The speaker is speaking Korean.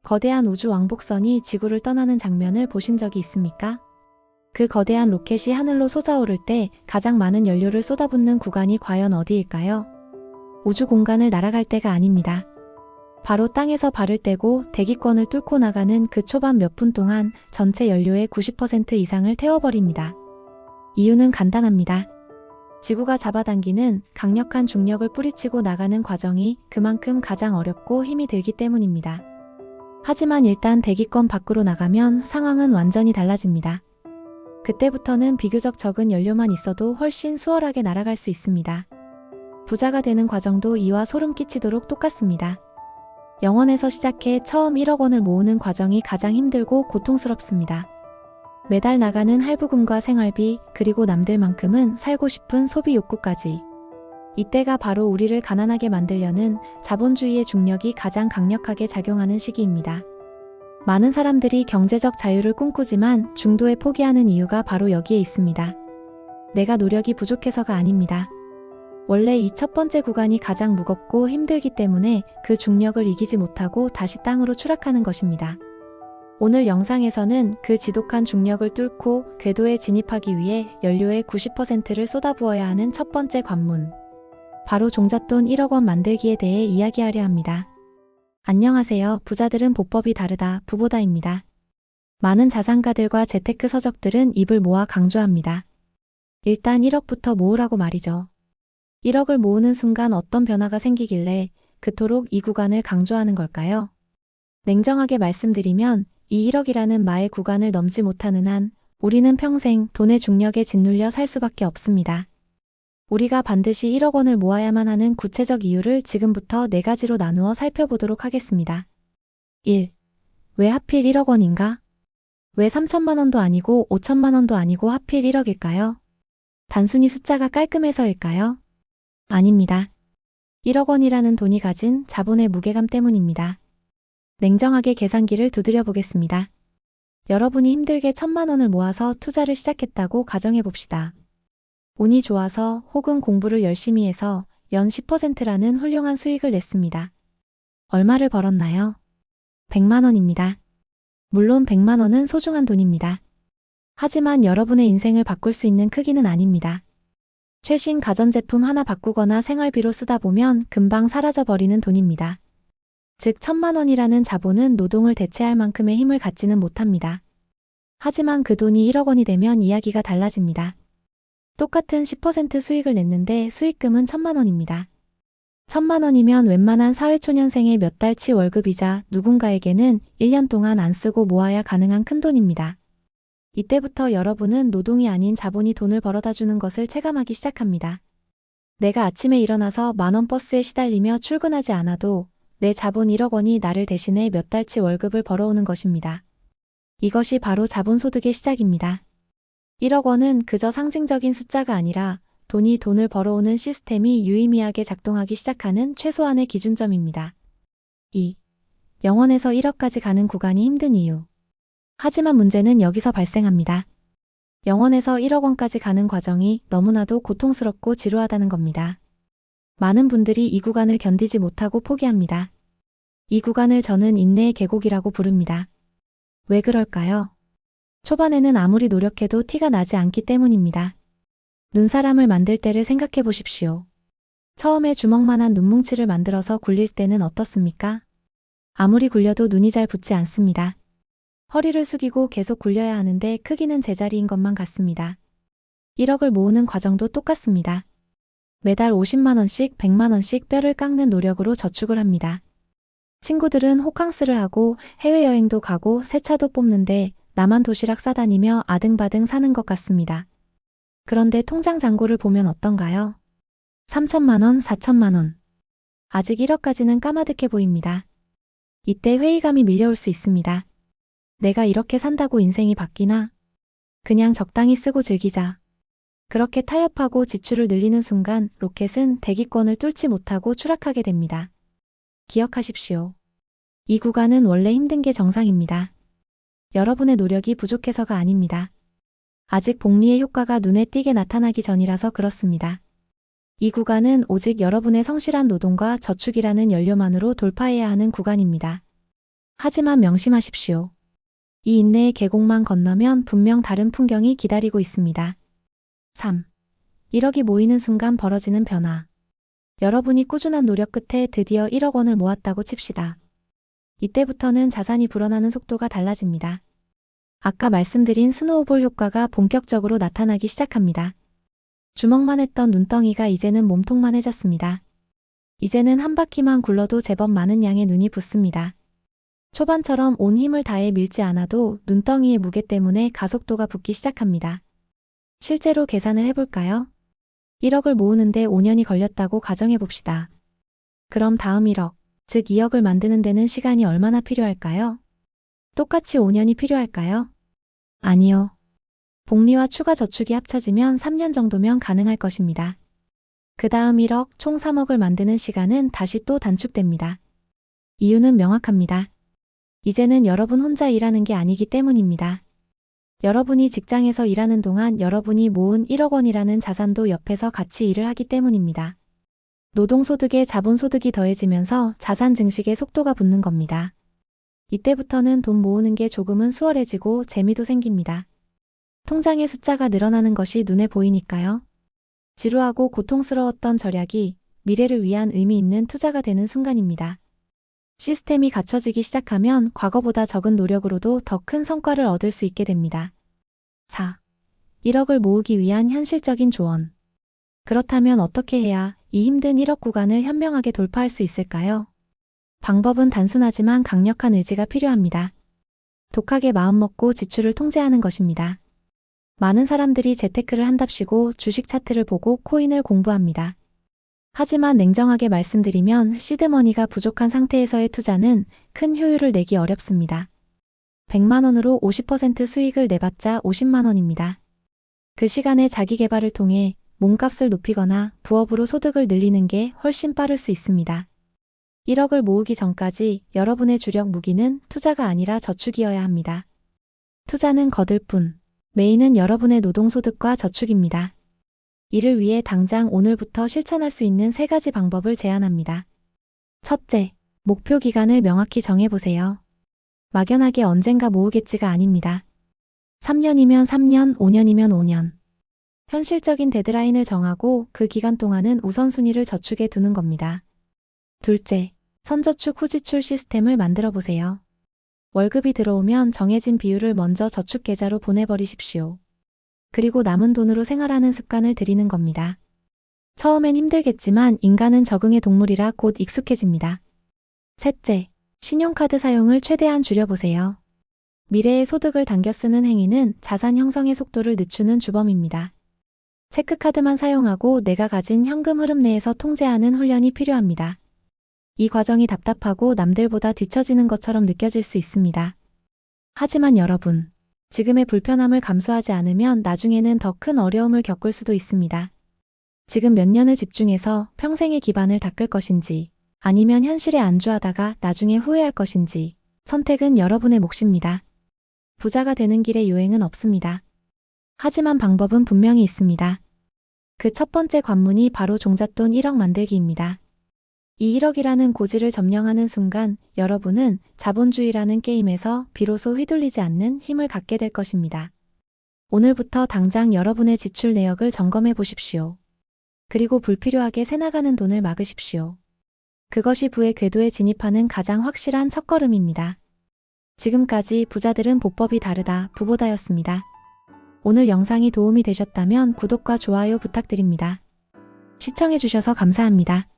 거대한 우주 왕복선이 지구를 떠나는 장면을 보신 적이 있습니까? 그 거대한 로켓이 하늘로 솟아오를 때 가장 많은 연료를 쏟아붓는 구간이 과연 어디일까요? 우주 공간을 날아갈 때가 아닙니다. 바로 땅에서 발을 떼고 대기권을 뚫고 나가는 그 초반 몇 분 동안 전체 연료의 90% 이상을 태워버립니다. 이유는 간단합니다. 지구가 잡아당기는 강력한 중력을 뿌리치고 나가는 과정이 그만큼 가장 어렵고 힘이 들기 때문입니다. 하지만 일단 대기권 밖으로 나가면 상황은 완전히 달라집니다. 그때부터는 비교적 적은 연료만 있어도 훨씬 수월하게 날아갈 수 있습니다. 부자가 되는 과정도 이와 소름 끼치도록 똑같습니다. 0원에서 시작해 처음 1억 원을 모으는 과정이 가장 힘들고 고통스럽습니다. 매달 나가는 할부금과 생활비, 그리고 남들만큼은 살고 싶은 소비 욕구까지. 이때가 바로 우리를 가난하게 만들려는 자본주의의 중력이 가장 강력하게 작용하는 시기입니다. 많은 사람들이 경제적 자유를 꿈꾸지만 중도에 포기하는 이유가 바로 여기에 있습니다. 내가 노력이 부족해서가 아닙니다. 원래 이 첫 번째 구간이 가장 무겁고 힘들기 때문에 그 중력을 이기지 못하고 다시 땅으로 추락하는 것입니다. 오늘 영상에서는 그 지독한 중력을 뚫고 궤도에 진입하기 위해 연료의 90%를 쏟아부어야 하는 첫 번째 관문, 바로 종잣돈 1억 원 만들기에 대해 이야기하려 합니다. 안녕하세요. 부자들은 보법이 다르다, 부보다입니다. 많은 자산가들과 재테크 서적들은 입을 모아 강조합니다. 일단 1억부터 모으라고 말이죠. 1억을 모으는 순간 어떤 변화가 생기길래 그토록 이 구간을 강조하는 걸까요? 냉정하게 말씀드리면 이 1억이라는 마의 구간을 넘지 못하는 한 우리는 평생 돈의 중력에 짓눌려 살 수밖에 없습니다. 우리가 반드시 1억 원을 모아야만 하는 구체적 이유를 지금부터 4가지로 나누어 살펴보도록 하겠습니다. 1. 왜 하필 1억 원인가? 왜 3천만 원도 아니고 5천만 원도 아니고 하필 1억일까요? 단순히 숫자가 깔끔해서일까요? 아닙니다. 1억 원이라는 돈이 가진 자본의 무게감 때문입니다. 냉정하게 계산기를 두드려 보겠습니다. 여러분이 힘들게 1,000만 원을 모아서 투자를 시작했다고 가정해 봅시다. 운이 좋아서 혹은 공부를 열심히 해서 연 10%라는 훌륭한 수익을 냈습니다. 얼마를 벌었나요? 100만 원입니다. 물론 100만 원은 소중한 돈입니다. 하지만 여러분의 인생을 바꿀 수 있는 크기는 아닙니다. 최신 가전제품 하나 바꾸거나 생활비로 쓰다 보면 금방 사라져버리는 돈입니다. 즉 1,000만 원이라는 자본은 노동을 대체할 만큼의 힘을 갖지는 못합니다. 하지만 그 돈이 1억 원이 되면 이야기가 달라집니다. 똑같은 10% 수익을 냈는데 수익금은 1,000만 원입니다. 1,000만 원이면 웬만한 사회초년생의 몇 달치 월급이자 누군가에게는 1년 동안 안 쓰고 모아야 가능한 큰 돈입니다. 이때부터 여러분은 노동이 아닌 자본이 돈을 벌어다 주는 것을 체감하기 시작합니다. 내가 아침에 일어나서 만원 버스에 시달리며 출근하지 않아도 내 자본 1억 원이 나를 대신해 몇 달치 월급을 벌어오는 것입니다. 이것이 바로 자본소득의 시작입니다. 1억 원은 그저 상징적인 숫자가 아니라 돈이 돈을 벌어오는 시스템이 유의미하게 작동하기 시작하는 최소한의 기준점입니다. 2. 0원에서 1억까지 가는 구간이 힘든 이유. 하지만 문제는 여기서 발생합니다. 0원에서 1억 원까지 가는 과정이 너무나도 고통스럽고 지루하다는 겁니다. 많은 분들이 이 구간을 견디지 못하고 포기합니다. 이 구간을 저는 인내의 계곡이라고 부릅니다. 왜 그럴까요? 초반에는 아무리 노력해도 티가 나지 않기 때문입니다. 눈사람을 만들 때를 생각해 보십시오. 처음에 주먹만한 눈뭉치를 만들어서 굴릴 때는 어떻습니까? 아무리 굴려도 눈이 잘 붙지 않습니다. 허리를 숙이고 계속 굴려야 하는데 크기는 제자리인 것만 같습니다. 1억을 모으는 과정도 똑같습니다. 매달 50만 원씩 100만 원씩 뼈를 깎는 노력으로 저축을 합니다. 친구들은 호캉스를 하고 해외여행도 가고 새 차도 뽑는데 나만 도시락 싸다니며 아등바등 사는 것 같습니다. 그런데 통장 잔고를 보면 어떤가요? 3천만 원, 4천만 원. 아직 1억까지는 까마득해 보입니다. 이때 회의감이 밀려올 수 있습니다. 내가 이렇게 산다고 인생이 바뀌나? 그냥 적당히 쓰고 즐기자. 그렇게 타협하고 지출을 늘리는 순간 로켓은 대기권을 뚫지 못하고 추락하게 됩니다. 기억하십시오. 이 구간은 원래 힘든 게 정상입니다. 여러분의 노력이 부족해서가 아닙니다. 아직 복리의 효과가 눈에 띄게 나타나기 전이라서 그렇습니다. 이 구간은 오직 여러분의 성실한 노동과 저축이라는 연료만으로 돌파해야 하는 구간입니다. 하지만 명심하십시오. 이 인내의 계곡만 건너면 분명 다른 풍경이 기다리고 있습니다. 3. 1억이 모이는 순간 벌어지는 변화. 여러분이 꾸준한 노력 끝에 드디어 1억 원을 모았다고 칩시다. 이때부터는 자산이 불어나는 속도가 달라집니다. 아까 말씀드린 스노우볼 효과가 본격적으로 나타나기 시작합니다. 주먹만 했던 눈덩이가 이제는 몸통만해졌습니다. 이제는 한 바퀴만 굴러도 제법 많은 양의 눈이 붙습니다. 초반처럼 온 힘을 다해 밀지 않아도 눈덩이의 무게 때문에 가속도가 붙기 시작합니다. 실제로 계산을 해볼까요? 1억을 모으는데 5년이 걸렸다고 가정해봅시다. 그럼 다음 1억, 즉 2억을 만드는 데는 시간이 얼마나 필요할까요? 똑같이 5년이 필요할까요? 아니요. 복리와 추가 저축이 합쳐지면 3년 정도면 가능할 것입니다. 그 다음 1억, 총 3억을 만드는 시간은 다시 또 단축됩니다. 이유는 명확합니다. 이제는 여러분 혼자 일하는 게 아니기 때문입니다. 여러분이 직장에서 일하는 동안 여러분이 모은 1억 원이라는 자산도 옆에서 같이 일을 하기 때문입니다. 노동소득에 자본소득이 더해지면서 자산 증식의 속도가 붙는 겁니다. 이때부터는 돈 모으는 게 조금은 수월해지고 재미도 생깁니다. 통장의 숫자가 늘어나는 것이 눈에 보이니까요. 지루하고 고통스러웠던 절약이 미래를 위한 의미 있는 투자가 되는 순간입니다. 시스템이 갖춰지기 시작하면 과거보다 적은 노력으로도 더 큰 성과를 얻을 수 있게 됩니다. 4. 1억을 모으기 위한 현실적인 조언. 그렇다면 어떻게 해야 이 힘든 1억 구간을 현명하게 돌파할 수 있을까요? 방법은 단순하지만 강력한 의지가 필요합니다. 독하게 마음먹고 지출을 통제하는 것입니다. 많은 사람들이 재테크를 한답시고 주식 차트를 보고 코인을 공부합니다. 하지만 냉정하게 말씀드리면 시드머니가 부족한 상태에서의 투자는 큰 효율을 내기 어렵습니다. 100만 원으로 50% 수익을 내봤자 50만 원입니다. 그 시간에 자기 개발을 통해 몸값을 높이거나 부업으로 소득을 늘리는 게 훨씬 빠를 수 있습니다. 1억을 모으기 전까지 여러분의 주력 무기는 투자가 아니라 저축이어야 합니다. 투자는 거들 뿐, 메인은 여러분의 노동소득과 저축입니다. 이를 위해 당장 오늘부터 실천할 수 있는 3가지 방법을 제안합니다. 첫째, 목표 기간을 명확히 정해보세요. 막연하게 언젠가 모으겠지가 아닙니다. 3년이면 3년, 5년이면 5년. 현실적인 데드라인을 정하고 그 기간 동안은 우선순위를 저축에 두는 겁니다. 둘째, 선저축 후지출 시스템을 만들어 보세요. 월급이 들어오면 정해진 비율을 먼저 저축 계좌로 보내버리십시오. 그리고 남은 돈으로 생활하는 습관을 들이는 겁니다. 처음엔 힘들겠지만 인간은 적응의 동물이라 곧 익숙해집니다. 셋째, 신용카드 사용을 최대한 줄여보세요. 미래의 소득을 당겨 쓰는 행위는 자산 형성의 속도를 늦추는 주범입니다. 체크카드만 사용하고 내가 가진 현금 흐름 내에서 통제하는 훈련이 필요합니다. 이 과정이 답답하고 남들보다 뒤처지는 것처럼 느껴질 수 있습니다. 하지만 여러분, 지금의 불편함을 감수하지 않으면 나중에는 더 큰 어려움을 겪을 수도 있습니다. 지금 몇 년을 집중해서 평생의 기반을 닦을 것인지, 아니면 현실에 안주하다가 나중에 후회할 것인지, 선택은 여러분의 몫입니다. 부자가 되는 길에 요행은 없습니다. 하지만 방법은 분명히 있습니다. 그 첫 번째 관문이 바로 종잣돈 1억 만들기입니다. 이 1억이라는 고지를 점령하는 순간 여러분은 자본주의라는 게임에서 비로소 휘둘리지 않는 힘을 갖게 될 것입니다. 오늘부터 당장 여러분의 지출 내역을 점검해 보십시오. 그리고 불필요하게 새나가는 돈을 막으십시오. 그것이 부의 궤도에 진입하는 가장 확실한 첫걸음입니다. 지금까지 부자들은 보법이 다르다 부보다였습니다. 오늘 영상이 도움이 되셨다면 구독과 좋아요 부탁드립니다. 시청해주셔서 감사합니다.